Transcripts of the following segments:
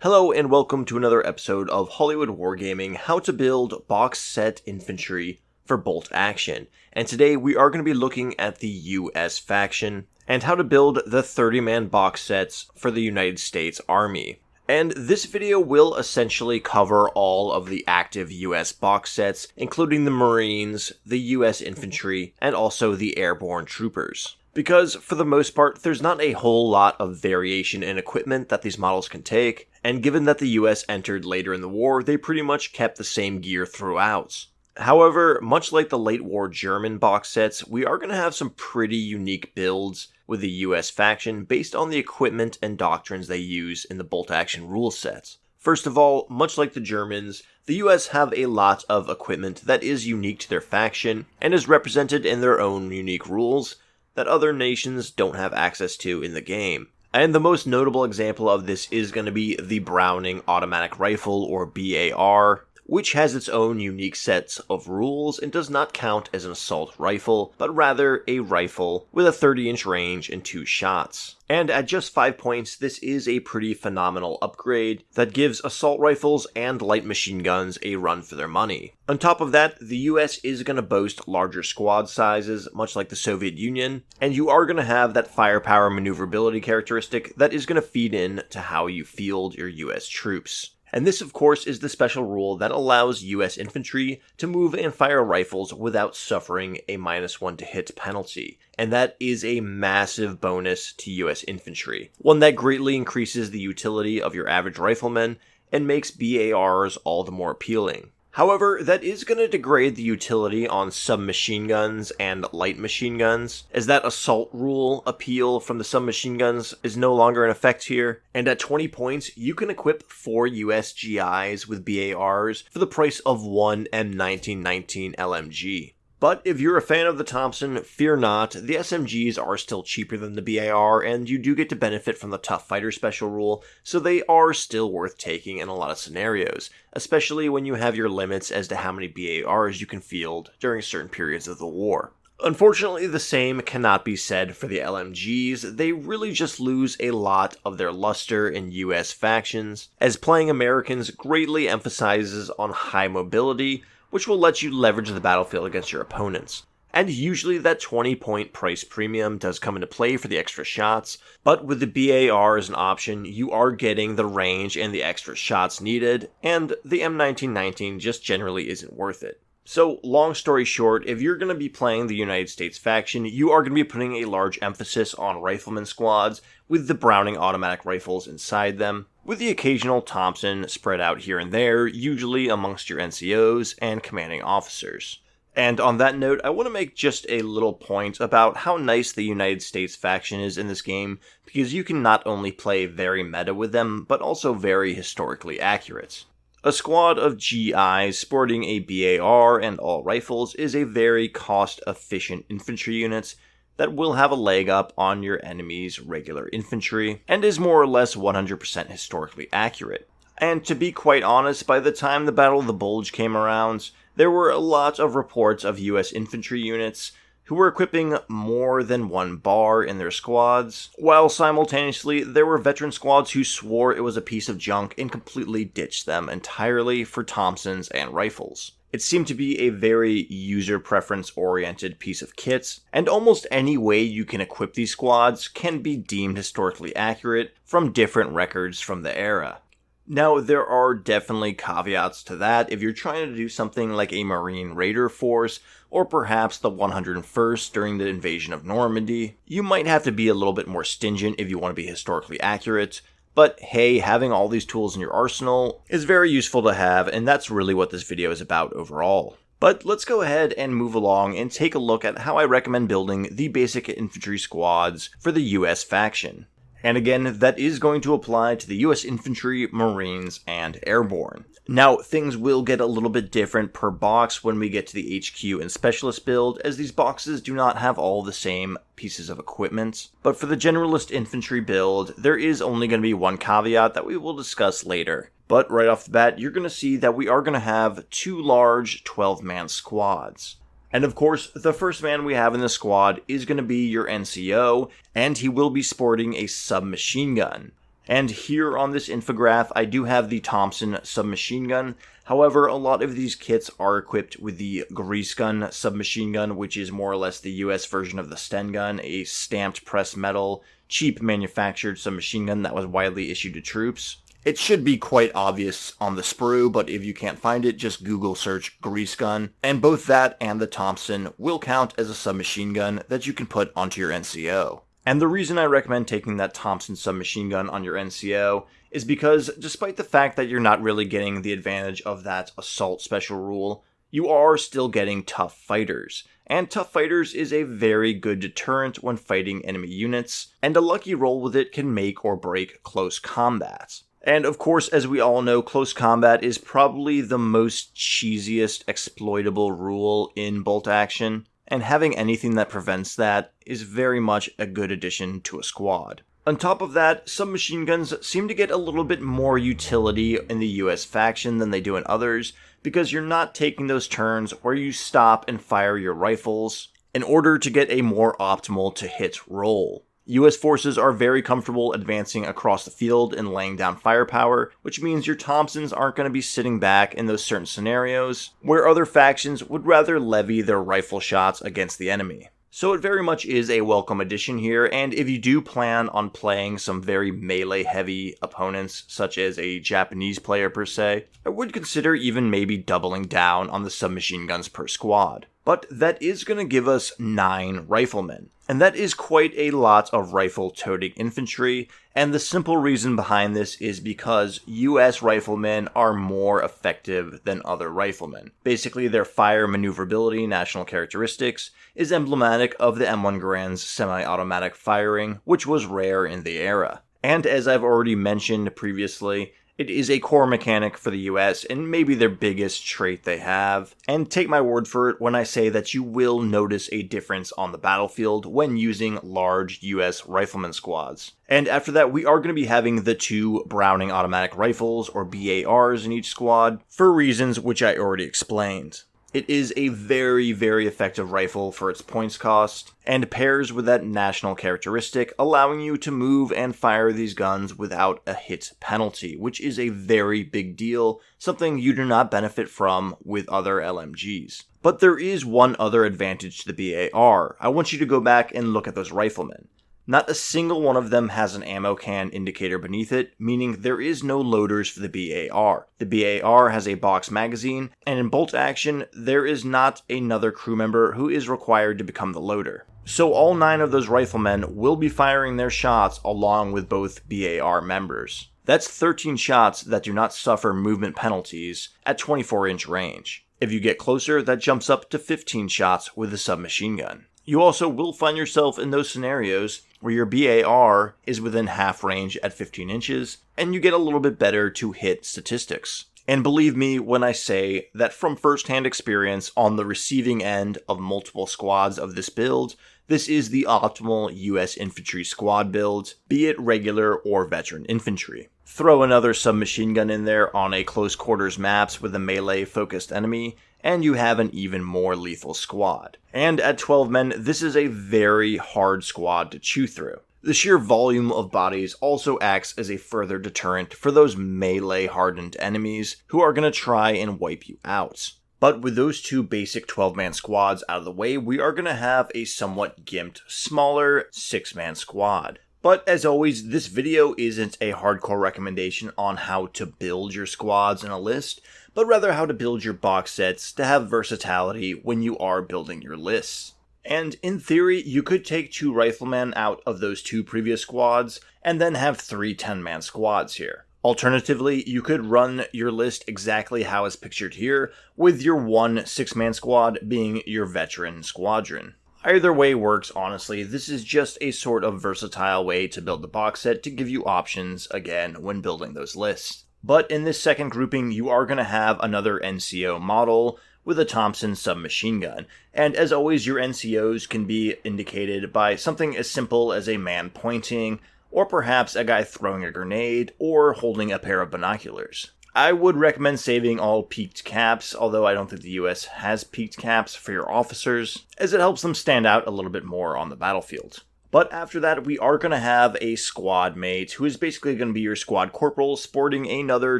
Hello and welcome to another episode of Hollywood Wargaming, how to build box set infantry for bolt action. And today we are going to be looking at the US faction and how to build the 30-man box sets for the United States Army. And this video will essentially cover all of the active US box sets, including the Marines, the US Infantry, and also the Airborne troopers. Because, for the most part, there's not a whole lot of variation in equipment that these models can take, and given that the US entered later in the war, they pretty much kept the same gear throughout. However, much like the late war German box sets, we are going to have some pretty unique builds with the US faction based on the equipment and doctrines they use in the bolt action rule sets. First of all, much like the Germans, the US have a lot of equipment that is unique to their faction and is represented in their own unique rules that other nations don't have access to in the game. And the most notable example of this is going to be the Browning Automatic Rifle, or BAR, which has its own unique sets of rules and does not count as an assault rifle, but rather a rifle with a 30-inch range and 2 shots. And at just 5 points, this is a pretty phenomenal upgrade that gives assault rifles and light machine guns a run for their money. On top of that, the US is going to boast larger squad sizes, much like the Soviet Union, and you are going to have that firepower maneuverability characteristic that is going to feed in to how you field your US troops. And this, of course, is the special rule that allows US infantry to move and fire rifles without suffering a -1 to hit penalty. And that is a massive bonus to US infantry, one that greatly increases the utility of your average rifleman and makes BARs all the more appealing. However, that is going to degrade the utility on submachine guns and light machine guns, as that assault rule appeal from the submachine guns is no longer in effect here, and at 20 points, you can equip 4 US GIs with BARs for the price of 1 M1919 LMG. But if you're a fan of the Thompson, fear not, the SMGs are still cheaper than the BAR, and you do get to benefit from the Tough Fighter special rule, so they are still worth taking in a lot of scenarios, especially when you have your limits as to how many BARs you can field during certain periods of the war. Unfortunately, the same cannot be said for the LMGs. They really just lose a lot of their luster in US factions, as playing Americans greatly emphasizes on high mobility, which will let you leverage the battlefield against your opponents. And usually that 20-point price premium does come into play for the extra shots, but with the BAR as an option, you are getting the range and the extra shots needed, and the M1919 just generally isn't worth it. So, long story short, if you're going to be playing the United States faction, you are going to be putting a large emphasis on rifleman squads with the Browning automatic rifles inside them, with the occasional Thompson spread out here and there, usually amongst your NCOs and commanding officers. And on that note, I want to make just a little point about how nice the United States faction is in this game, because you can not only play very meta with them, but also very historically accurate. A squad of GIs sporting a BAR and all rifles is a very cost-efficient infantry unit that will have a leg up on your enemy's regular infantry, and is more or less 100% historically accurate. And to be quite honest, by the time the Battle of the Bulge came around, there were a lot of reports of US infantry units who were equipping more than one bar in their squads, while simultaneously there were veteran squads who swore it was a piece of junk and completely ditched them entirely for Thompsons and rifles. It seemed to be a very user preference oriented piece of kit, and almost any way you can equip these squads can be deemed historically accurate from different records from the era. Now, there are definitely caveats to that. If you're trying to do something like a Marine Raider force, or perhaps the 101st during the invasion of Normandy, you might have to be a little bit more stingent if you want to be historically accurate. But hey, having all these tools in your arsenal is very useful to have, and that's really what this video is about overall. But let's go ahead and move along and take a look at how I recommend building the basic infantry squads for the US faction. And again, that is going to apply to the US Infantry, Marines, and Airborne. Now, things will get a little bit different per box when we get to the HQ and Specialist build, as these boxes do not have all the same pieces of equipment. But for the Generalist Infantry build, there is only going to be one caveat that we will discuss later. But right off the bat, you're going to see that we are going to have 2 large 12-man squads. And of course, the first man we have in the squad is going to be your NCO, and he will be sporting a submachine gun. And here on this infograph, I do have the Thompson submachine gun. However, a lot of these kits are equipped with the grease gun submachine gun, which is more or less the US version of the Sten gun, a stamped pressed metal, cheap manufactured submachine gun that was widely issued to troops. It should be quite obvious on the sprue, but if you can't find it, just Google search grease gun, and both that and the Thompson will count as a submachine gun that you can put onto your NCO. And the reason I recommend taking that Thompson submachine gun on your NCO is because despite the fact that you're not really getting the advantage of that assault special rule, you are still getting tough fighters. And tough fighters is a very good deterrent when fighting enemy units, and a lucky roll with it can make or break close combat. And of course, as we all know, close combat is probably the most cheesiest exploitable rule in bolt action, and having anything that prevents that is very much a good addition to a squad. On top of that, submachine guns seem to get a little bit more utility in the US faction than they do in others, because you're not taking those turns where you stop and fire your rifles in order to get a more optimal to hit roll. US forces are very comfortable advancing across the field and laying down firepower, which means your Thompsons aren't going to be sitting back in those certain scenarios where other factions would rather levy their rifle shots against the enemy. So it very much is a welcome addition here, and if you do plan on playing some very melee-heavy opponents, such as a Japanese player per se, I would consider even maybe doubling down on the submachine guns per squad. But that is going to give us 9 riflemen, and that is quite a lot of rifle-toting infantry, and the simple reason behind this is because US riflemen are more effective than other riflemen. Basically, their fire maneuverability national characteristics is emblematic of the M1 Garand's semi-automatic firing, which was rare in the era. And as I've already mentioned previously, it is a core mechanic for the US and maybe their biggest trait they have. And take my word for it when I say that you will notice a difference on the battlefield when using large US rifleman squads. And after that, we are going to be having the 2 Browning automatic rifles, or BARs, in each squad, for reasons which I already explained. It is a very, very effective rifle for its points cost, and pairs with that national characteristic, allowing you to move and fire these guns without a hit penalty, which is a very big deal, something you do not benefit from with other LMGs. But there is one other advantage to the BAR. I want you to go back and look at those riflemen. Not a single one of them has an ammo can indicator beneath it, meaning there is no loaders for the BAR. The BAR has a box magazine, and in bolt action, there is not another crew member who is required to become the loader. So all 9 of those riflemen will be firing their shots along with both BAR members. That's 13 shots that do not suffer movement penalties at 24-inch range. If you get closer, that jumps up to 15 shots with the submachine gun. You also will find yourself in those scenarios where your BAR is within half range at 15 inches, and you get a little bit better to hit statistics. And believe me when I say that from first-hand experience on the receiving end of multiple squads of this build, this is the optimal US infantry squad build, be it regular or veteran infantry. Throw another submachine gun in there on a close quarters maps with a melee-focused enemy, and you have an even more lethal squad. And at 12 men, this is a very hard squad to chew through. The sheer volume of bodies also acts as a further deterrent for those melee-hardened enemies who are going to try and wipe you out. But with those 2 basic 12-man squads out of the way, we are going to have a somewhat gimped, smaller 6-man squad. But as always, this video isn't a hardcore recommendation on how to build your squads in a list, but rather how to build your box sets to have versatility when you are building your lists. And in theory, you could take 2 riflemen out of those 2 previous squads, and then have 3 10-man squads here. Alternatively, you could run your list exactly how is pictured here, with your 1 6-man squad being your veteran squadron. Either way works, honestly. This is just a sort of versatile way to build the box set to give you options, again, when building those lists. But in this second grouping, you are going to have another NCO model with a Thompson submachine gun. And as always, your NCOs can be indicated by something as simple as a man pointing, or perhaps a guy throwing a grenade, or holding a pair of binoculars. I would recommend saving all peaked caps, although I don't think the US has peaked caps for your officers, as it helps them stand out a little bit more on the battlefield. But after that, we are going to have a squad mate who is basically going to be your squad corporal sporting another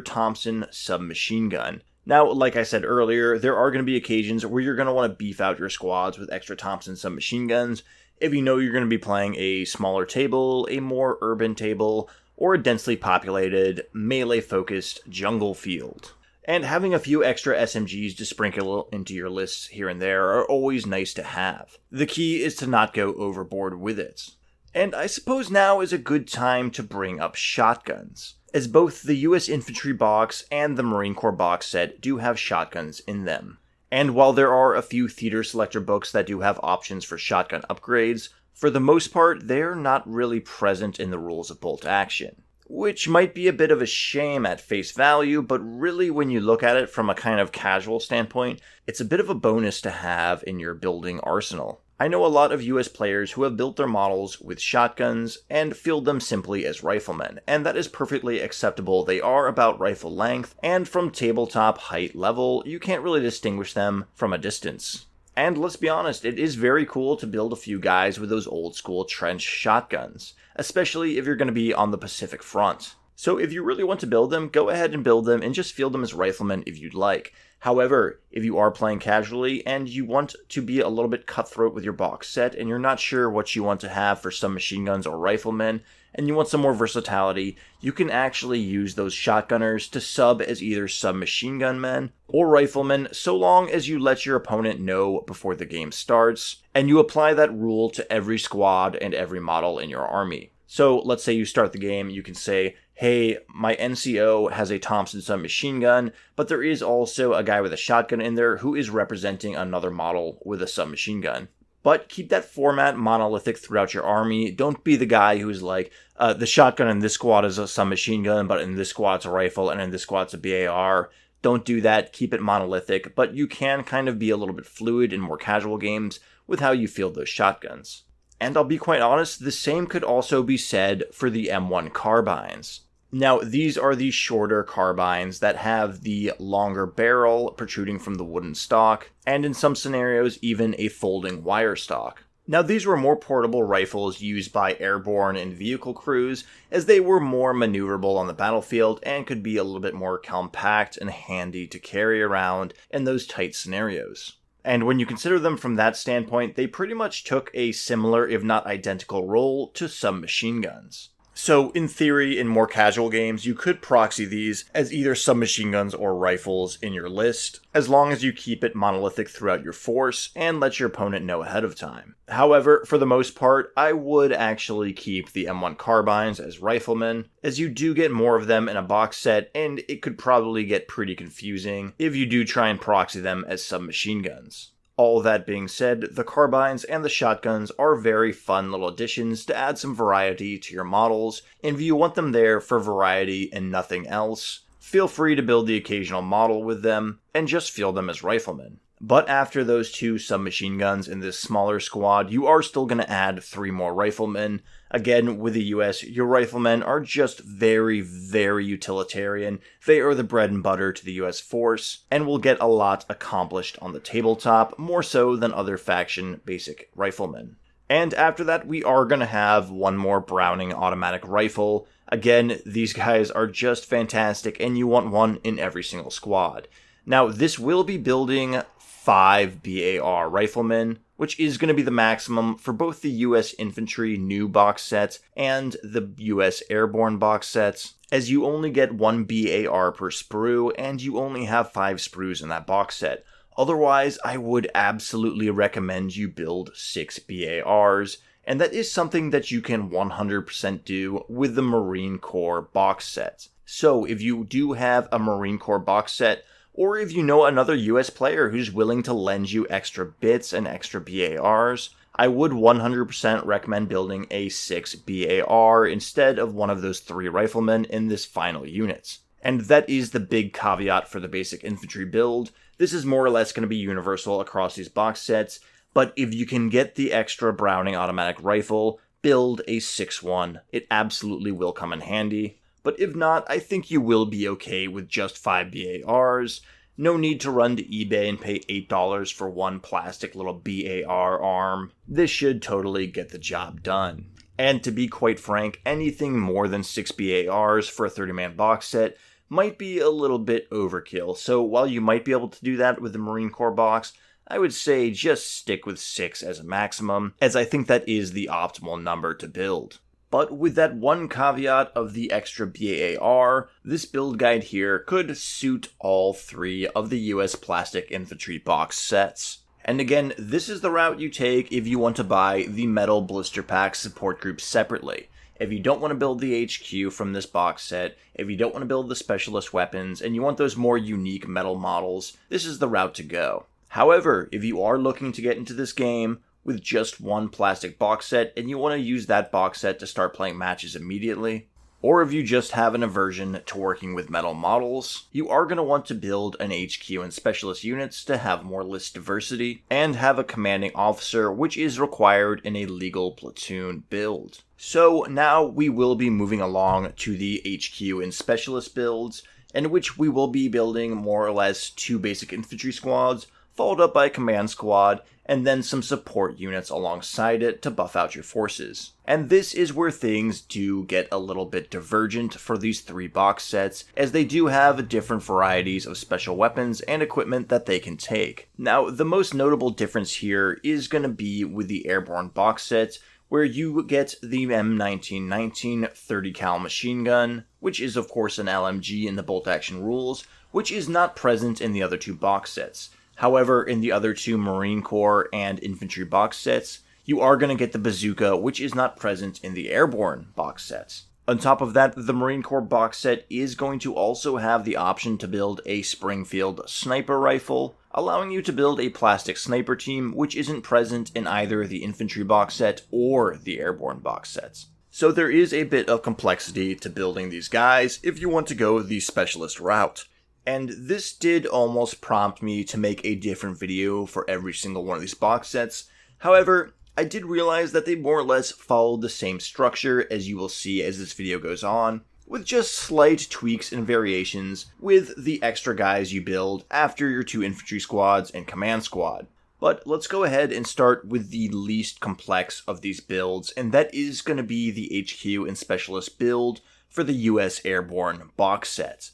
Thompson submachine gun. Now, like I said earlier, there are going to be occasions where you're going to want to beef out your squads with extra Thompson submachine guns if you know you're going to be playing a smaller table, a more urban table, or a densely populated, melee-focused jungle field. And having a few extra SMGs to sprinkle into your lists here and there are always nice to have. The key is to not go overboard with it. And I suppose now is a good time to bring up shotguns, as both the US Infantry box and the Marine Corps box set do have shotguns in them. And while there are a few theater selector books that do have options for shotgun upgrades, for the most part they're not really present in the rules of bolt action. Which might be a bit of a shame at face value, but really when you look at it from a kind of casual standpoint, it's a bit of a bonus to have in your building arsenal. I know a lot of US players who have built their models with shotguns and field them simply as riflemen, and that is perfectly acceptable. They are about rifle length, and from tabletop height level, you can't really distinguish them from a distance. And let's be honest, it is very cool to build a few guys with those old school trench shotguns, especially if you're going to be on the Pacific Front. So if you really want to build them, go ahead and build them and just field them as riflemen if you'd like. However, if you are playing casually and you want to be a little bit cutthroat with your box set and you're not sure what you want to have for submachine guns or riflemen, and you want some more versatility, you can actually use those shotgunners to sub as either submachine gun men or riflemen, so long as you let your opponent know before the game starts, and you apply that rule to every squad and every model in your army. So let's say you start the game, you can say, hey, my NCO has a Thompson submachine gun, but there is also a guy with a shotgun in there who is representing another model with a submachine gun. But keep that format monolithic throughout your army. Don't be the guy who's like, the shotgun in this squad is a submachine gun, but in this squad it's a rifle, and in this squad it's a BAR. Don't do that. Keep it monolithic, but you can kind of be a little bit fluid in more casual games with how you field those shotguns. And I'll be quite honest, the same could also be said for the M1 carbines. Now, these are the shorter carbines that have the longer barrel protruding from the wooden stock, and in some scenarios, even a folding wire stock. Now, these were more portable rifles used by airborne and vehicle crews, as they were more maneuverable on the battlefield and could be a little bit more compact and handy to carry around in those tight scenarios. And when you consider them from that standpoint, they pretty much took a similar, if not identical, role to submachine guns. So, in theory, in more casual games, you could proxy these as either submachine guns or rifles in your list, as long as you keep it monolithic throughout your force and let your opponent know ahead of time. However, for the most part, I would actually keep the M1 carbines as riflemen, as you do get more of them in a box set, and it could probably get pretty confusing if you do try and proxy them as submachine guns. All that being said, the carbines and the shotguns are very fun little additions to add some variety to your models, and if you want them there for variety and nothing else, feel free to build the occasional model with them, and just field them as riflemen. But after those 2 submachine guns in this smaller squad, you are still going to add 3 more riflemen. Again, with the US, your riflemen are just very, very utilitarian. They are the bread and butter to the US force, and will get a lot accomplished on the tabletop, more so than other faction basic riflemen. And after that, we are going to have 1 more Browning automatic rifle. Again, these guys are just fantastic, and you want 1 in every single squad. Now, this will be building 5 BAR riflemen, which is going to be the maximum for both the US Infantry new box sets and the US Airborne box sets, as you only get 1 BAR per sprue, and you only have 5 sprues in that box set. Otherwise, I would absolutely recommend you build 6 BARs, and that is something that you can 100% do with the Marine Corps box set. So, if you do have a Marine Corps box set, or if you know another US player who's willing to lend you extra bits and extra BARs, I would 100% recommend building a 6 BAR instead of one of those 3 riflemen in this final unit. And that is the big caveat for the basic infantry build. This is more or less going to be universal across these box sets, but if you can get the extra Browning automatic rifle, build a 6-1. It absolutely will come in handy. But if not, I think you will be okay with just 5 BARs, No need to run to eBay and pay $8 for one plastic little BAR arm. This should totally get the job done. And to be quite frank, anything more than 6 BARs for a 30-man box set might be a little bit overkill, so while you might be able to do that with the Marine Corps box, I would say just stick with 6 as a maximum, as I think that is the optimal number to build. But with that one caveat of the extra BAR, this build guide here could suit all 3 of the US plastic infantry box sets. And again, this is the route you take if you want to buy the metal blister pack support group separately. If you don't want to build the HQ from this box set, if you don't want to build the specialist weapons, and you want those more unique metal models, this is the route to go. However, if you are looking to get into this game with just one plastic box set, and you want to use that box set to start playing matches immediately, or if you just have an aversion to working with metal models, you are going to want to build an HQ and specialist units to have more list diversity, and have a commanding officer, which is required in a legal platoon build. So now we will be moving along to the HQ and specialist builds, in which we will be building more or less 2 basic infantry squads, followed up by a command squad, and then some support units alongside it to buff out your forces. And this is where things do get a little bit divergent for these 3 box sets, as they do have different varieties of special weapons and equipment that they can take. Now, the most notable difference here is going to be with the Airborne box set, where you get the M1919 30 cal machine gun, which is of course an LMG in the bolt action rules, which is not present in the other 2 box sets. However, in the other 2 Marine Corps and Infantry box sets, you are going to get the bazooka, which is not present in the Airborne box sets. On top of that, the Marine Corps box set is going to also have the option to build a Springfield sniper rifle, allowing you to build a plastic sniper team, which isn't present in either the Infantry box set or the Airborne box sets. So there is a bit of complexity to building these guys if you want to go the specialist route. And this did almost prompt me to make a different video for every single one of these box sets. However, I did realize that they more or less followed the same structure, as you will see as this video goes on, with just slight tweaks and variations with the extra guys you build after your 2 infantry squads and command squad. But let's go ahead and start with the least complex of these builds, and that is going to be the HQ and specialist build for the US Airborne box set.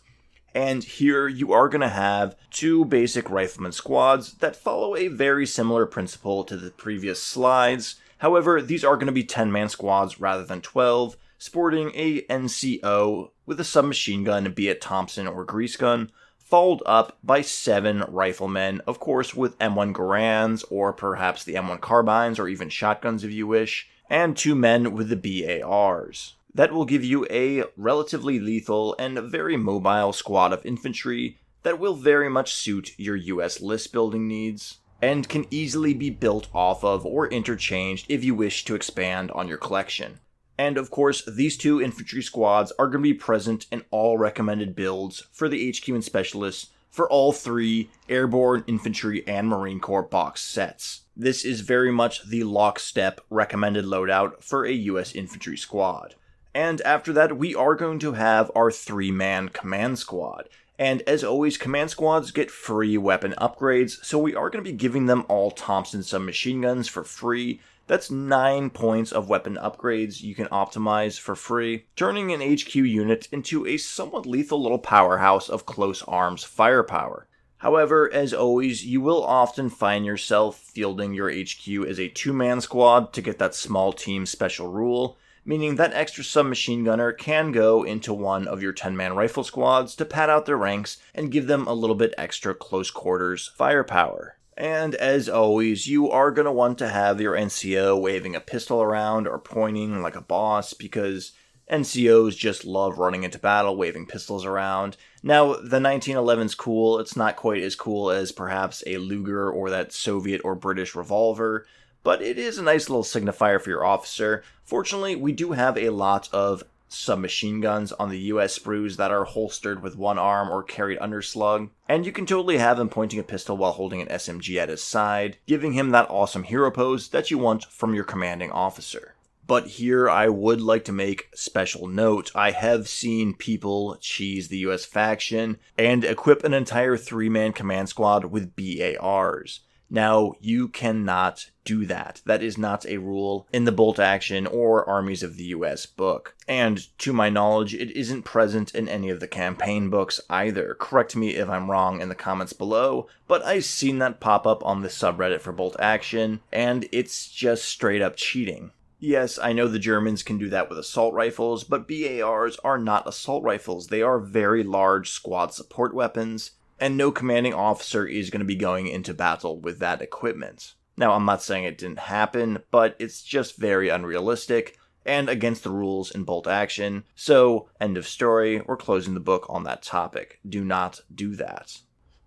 And here you are going to have 2 basic rifleman squads that follow a very similar principle to the previous slides. However, these are going to be 10-man squads rather than 12, sporting a NCO with a submachine gun, be it Thompson or grease gun, followed up by 7 riflemen, of course with M1 Garands or perhaps the M1 carbines or even shotguns if you wish, and 2 men with the BARs. That will give you a relatively lethal and very mobile squad of infantry that will very much suit your US list building needs, and can easily be built off of or interchanged if you wish to expand on your collection. And of course, these 2 infantry squads are going to be present in all recommended builds for the HQ and specialists for all 3 Airborne, Infantry, and Marine Corps box sets. This is very much the lockstep recommended loadout for a US infantry squad. And after that, we are going to have our 3-man command squad. And as always, command squads get free weapon upgrades, so we are going to be giving them all Thompson submachine guns for free. That's 9 points of weapon upgrades you can optimize for free, turning an HQ unit into a somewhat lethal little powerhouse of close arms firepower. However, as always, you will often find yourself fielding your HQ as a 2-man squad to get that small team special rule, meaning that extra submachine gunner can go into one of your 10-man rifle squads to pad out their ranks and give them a little bit extra close quarters firepower. And as always, you are going to want to have your NCO waving a pistol around or pointing like a boss, because NCOs just love running into battle waving pistols around. Now, the 1911's cool. It's not quite as cool as perhaps a Luger or that Soviet or British revolver, but it is a nice little signifier for your officer. Fortunately, we do have a lot of submachine guns on the US sprues that are holstered with one arm or carried underslung, and you can totally have him pointing a pistol while holding an SMG at his side, giving him that awesome hero pose that you want from your commanding officer. But here I would like to make special note. I have seen people cheese the US faction and equip an entire 3-man command squad with BARs. Now, you cannot do that. That is not a rule in the Bolt Action or Armies of the US book. And to my knowledge, it isn't present in any of the campaign books either. Correct me if I'm wrong in the comments below, but I've seen that pop up on the subreddit for Bolt Action, and it's just straight up cheating. Yes, I know the Germans can do that with assault rifles, but BARs are not assault rifles. They are very large squad support weapons, and no commanding officer is going to be going into battle with that equipment. Now, I'm not saying it didn't happen, but it's just very unrealistic and against the rules in Bolt Action, so end of story, we're closing the book on that topic. Do not do that.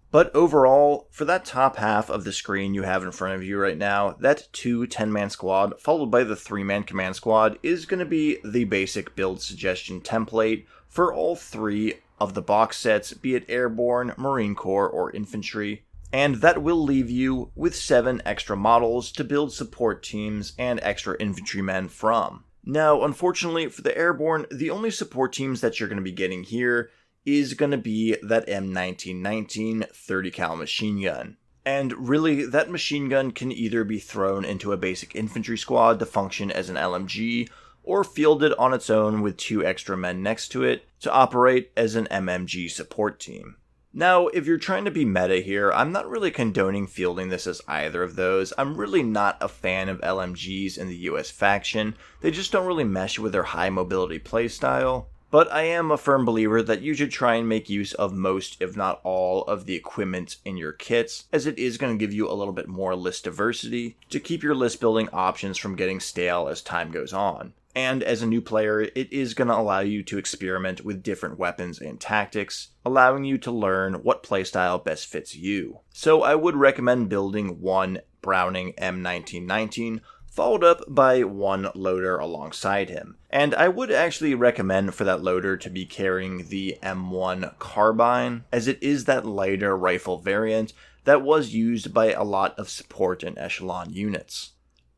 But overall, for that top half of the screen you have in front of you right now, that 2 10-man squad followed by the 3-man command squad is going to be the basic build suggestion template for all 3 of the box sets, be it Airborne, Marine Corps, or Infantry. And that will leave you with 7 extra models to build support teams and extra infantrymen from. Now, unfortunately for the Airborne, the only support teams that you're going to be getting here is going to be that M1919 30 cal machine gun. And really, that machine gun can either be thrown into a basic infantry squad to function as an LMG, or fielded on its own with 2 extra men next to it to operate as an MMG support team. Now, if you're trying to be meta here, I'm not really condoning fielding this as either of those. I'm really not a fan of LMGs in the US faction. They just don't really mesh with their high mobility playstyle. But I am a firm believer that you should try and make use of most, if not all, of the equipment in your kits, as it is going to give you a little bit more list diversity to keep your list building options from getting stale as time goes on. And as a new player, it is going to allow you to experiment with different weapons and tactics, allowing you to learn what playstyle best fits you. So I would recommend building 1 Browning M1919, followed up by 1 loader alongside him. And I would actually recommend for that loader to be carrying the M1 carbine, as it is that lighter rifle variant that was used by a lot of support and echelon units.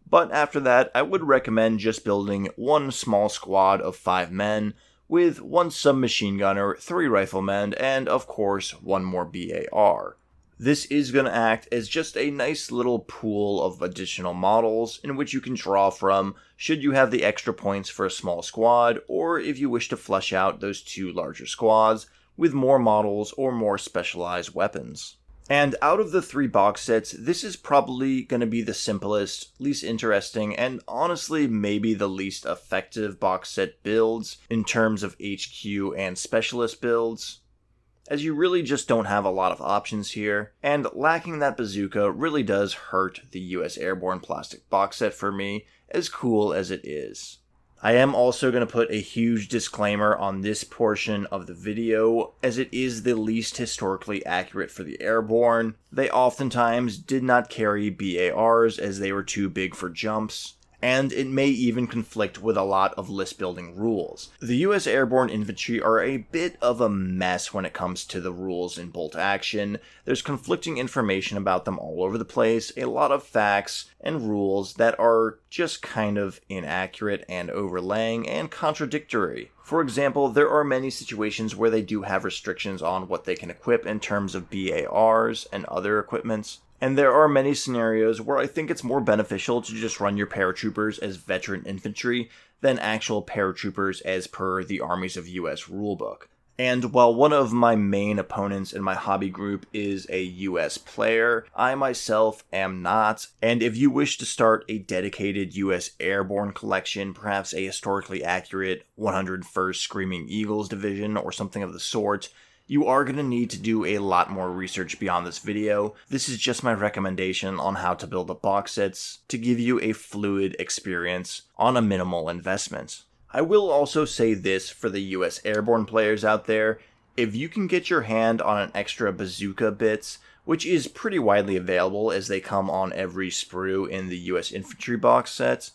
But after that, I would recommend just building 1 small squad of 5 men, with 1 submachine gunner, 3 riflemen, and of course 1 more BAR. This is going to act as just a nice little pool of additional models in which you can draw from should you have the extra points for a small squad, or if you wish to flesh out those 2 larger squads with more models or more specialized weapons. And out of the 3 box sets, this is probably going to be the simplest, least interesting, and honestly maybe the least effective box set builds in terms of HQ and specialist builds, as you really just don't have a lot of options here, and lacking that bazooka really does hurt the US Airborne plastic box set for me, as cool as it is. I am also going to put a huge disclaimer on this portion of the video, as it is the least historically accurate for the Airborne. They oftentimes did not carry BARs as they were too big for jumps, and it may even conflict with a lot of list building rules. The US Airborne Infantry are a bit of a mess when it comes to the rules in Bolt Action. There's conflicting information about them all over the place, a lot of facts and rules that are just kind of inaccurate and overlaying and contradictory. For example, there are many situations where they do have restrictions on what they can equip in terms of BARs and other equipments. And there are many scenarios where I think it's more beneficial to just run your paratroopers as veteran infantry than actual paratroopers as per the Armies of US rulebook. And while one of my main opponents in my hobby group is a US player, I myself am not. And if you wish to start a dedicated US Airborne collection, perhaps a historically accurate 101st Screaming Eagles division or something of the sort, you are going to need to do a lot more research beyond this video. This is just my recommendation on how to build the box sets to give you a fluid experience on a minimal investment. I will also say this for the US Airborne players out there: if you can get your hand on an extra bazooka bits, which is pretty widely available as they come on every sprue in the US Infantry box sets,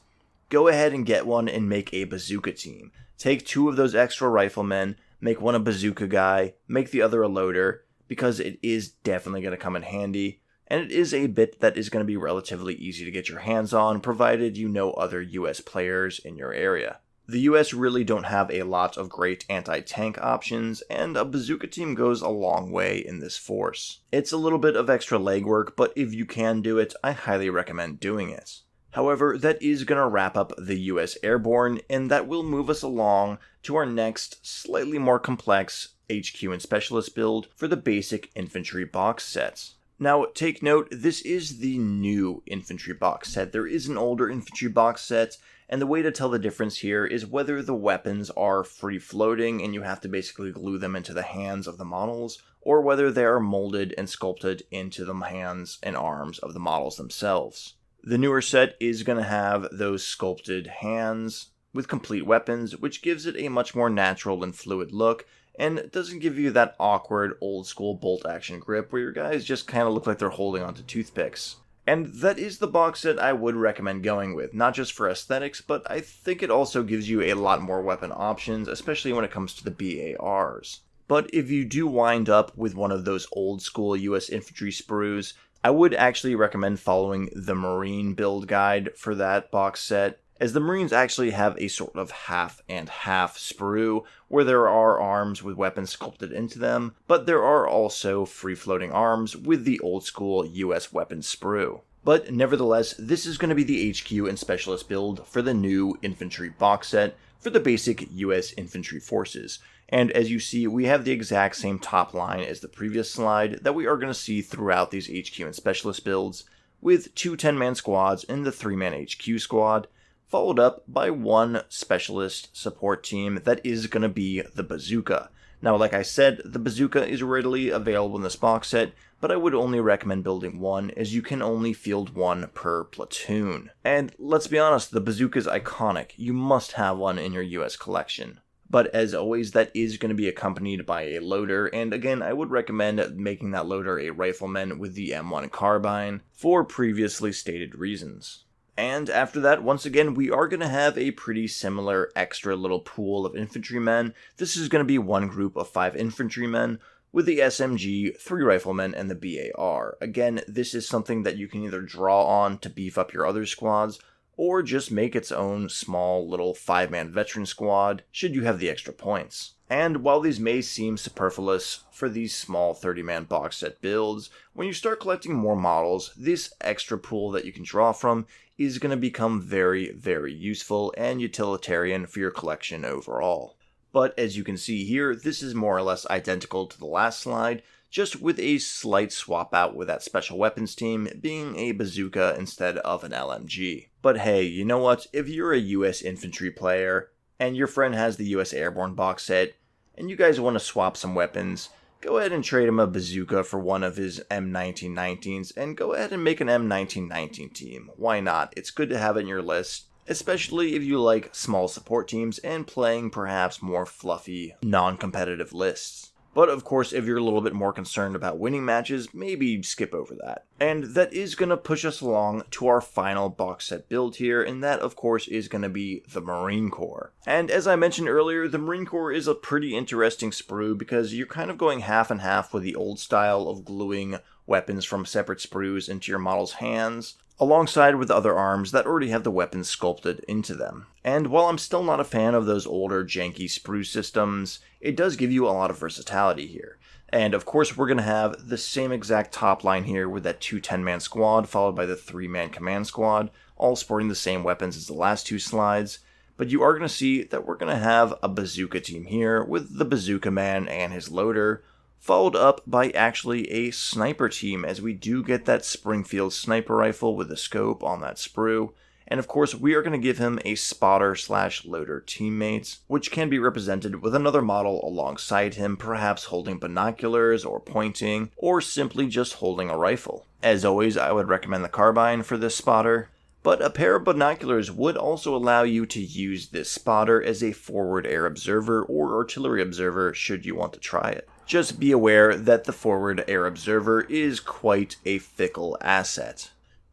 go ahead and get one and make a bazooka team. Take 2 of those extra riflemen, make 1 a bazooka guy, make the other a loader, because it is definitely going to come in handy, and it is a bit that is going to be relatively easy to get your hands on, provided you know other US players in your area. The US really don't have a lot of great anti-tank options, and a bazooka team goes a long way in this force. It's a little bit of extra legwork, but if you can do it, I highly recommend doing it. However, that is going to wrap up the US Airborne, and that will move us along to our next, slightly more complex HQ and Specialist build for the basic Infantry box sets. Now, take note, this is the new Infantry box set. There is an older Infantry box set, and the way to tell the difference here is whether the weapons are free-floating and you have to basically glue them into the hands of the models, or whether they are molded and sculpted into the hands and arms of the models themselves. The newer set is going to have those sculpted hands with complete weapons, which gives it a much more natural and fluid look, and doesn't give you that awkward old-school bolt-action grip where your guys just kind of look like they're holding onto toothpicks. And that is the box set I would recommend going with, not just for aesthetics, but I think it also gives you a lot more weapon options, especially when it comes to the BARs. But if you do wind up with one of those old-school US infantry sprues, I would actually recommend following the Marine build guide for that box set, as the Marines actually have a sort of half and half sprue, where there are arms with weapons sculpted into them, but there are also free-floating arms with the old-school US weapon sprue. But nevertheless, this is going to be the HQ and Specialist build for the new Infantry box set for the basic US infantry forces. And as you see, we have the exact same top line as the previous slide that we are going to see throughout these HQ and Specialist builds, with 2 10-man squads in the 3-man HQ squad, followed up by one specialist support team that is going to be the bazooka. Now, like I said, the bazooka is readily available in this box set, but I would only recommend building one, as you can only field one per platoon. And let's be honest, the bazooka is iconic. You must have one in your US collection. But as always, that is going to be accompanied by a loader, and again, I would recommend making that loader a rifleman with the M1 carbine for previously stated reasons. And after that, once again, we are going to have a pretty similar extra little pool of infantrymen. This is going to be one group of 5 infantrymen with the SMG, 3 riflemen, and the BAR. Again, this is something that you can either draw on to beef up your other squads, or just make its own small little 5-man veteran squad should you have the extra points. And while these may seem superfluous for these small 30-man box set builds, when you start collecting more models, this extra pool that you can draw from is going to become very, very useful and utilitarian for your collection overall. But as you can see here, this is more or less identical to the last slide, just with a slight swap out with that special weapons team being a bazooka instead of an LMG. But hey, you know what? If you're a US infantry player, and your friend has the US Airborne box set, and you guys want to swap some weapons, go ahead and trade him a bazooka for one of his M1919s, and go ahead and make an M1919 team. Why not? It's good to have it in your list, especially if you like small support teams and playing perhaps more fluffy, non-competitive lists. But of course, if you're a little bit more concerned about winning matches, maybe skip over that. And that is going to push us along to our final box set build here, and that of course is going to be the Marine Corps. And as I mentioned earlier, the Marine Corps is a pretty interesting sprue because you're kind of going half and half with the old style of gluing weapons from separate sprues into your model's hands, alongside with other arms that already have the weapons sculpted into them. And while I'm still not a fan of those older janky sprue systems, it does give you a lot of versatility here. And of course we're going to have the same exact top line here with that 2 10-man squad followed by the 3-man command squad, all sporting the same weapons as the last 2 slides. But you are going to see that we're going to have a bazooka team here with the bazooka man and his loader, followed up by actually a sniper team, as we do get that Springfield sniper rifle with a scope on that sprue. And of course, we are going to give him a spotter/loader teammate, which can be represented with another model alongside him, perhaps holding binoculars or pointing, or simply just holding a rifle. As always, I would recommend the carbine for this spotter, but a pair of binoculars would also allow you to use this spotter as a forward air observer or artillery observer should you want to try it. Just be aware that the forward air observer is quite a fickle asset.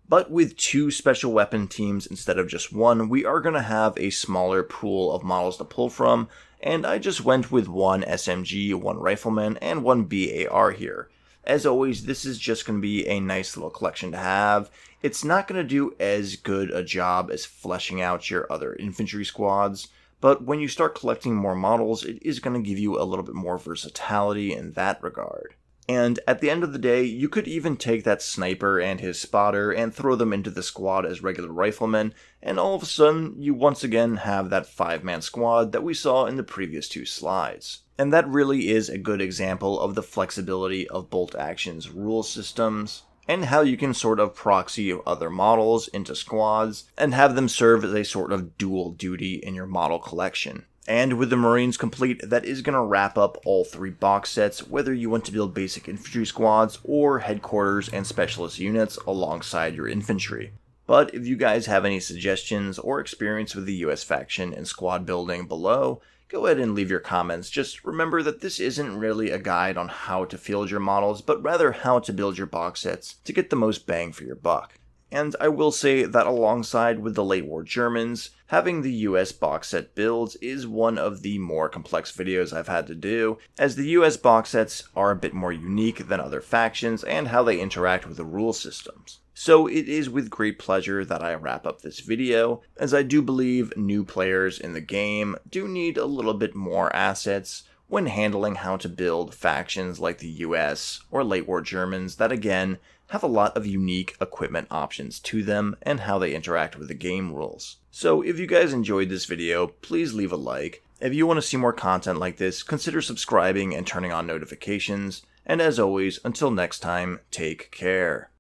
But with 2 special weapon teams instead of just one, we are going to have a smaller pool of models to pull from, and I just went with 1 SMG, 1 rifleman, and 1 BAR here. As always, this is just going to be a nice little collection to have. It's not going to do as good a job as fleshing out your other infantry squads, but when you start collecting more models, it is going to give you a little bit more versatility in that regard. And at the end of the day, you could even take that sniper and his spotter and throw them into the squad as regular riflemen, and all of a sudden, you once again have that 5-man squad that we saw in the previous 2 slides. And that really is a good example of the flexibility of Bolt Action's rule systems, and how you can sort of proxy other models into squads, and have them serve as a sort of dual duty in your model collection. And with the Marines complete, that is going to wrap up all 3 box sets, whether you want to build basic infantry squads or headquarters and specialist units alongside your infantry. But if you guys have any suggestions or experience with the US faction and squad building below, go ahead and leave your comments. Just remember that this isn't really a guide on how to field your models, but rather how to build your box sets to get the most bang for your buck. And I will say that alongside with the late war Germans, having the US box set builds is one of the more complex videos I've had to do, as the US box sets are a bit more unique than other factions and how they interact with the rule systems. So it is with great pleasure that I wrap up this video, as I do believe new players in the game do need a little bit more assets when handling how to build factions like the US or late war Germans that again have a lot of unique equipment options to them and how they interact with the game rules. So if you guys enjoyed this video, please leave a like. If you want to see more content like this, consider subscribing and turning on notifications. And as always, until next time, take care.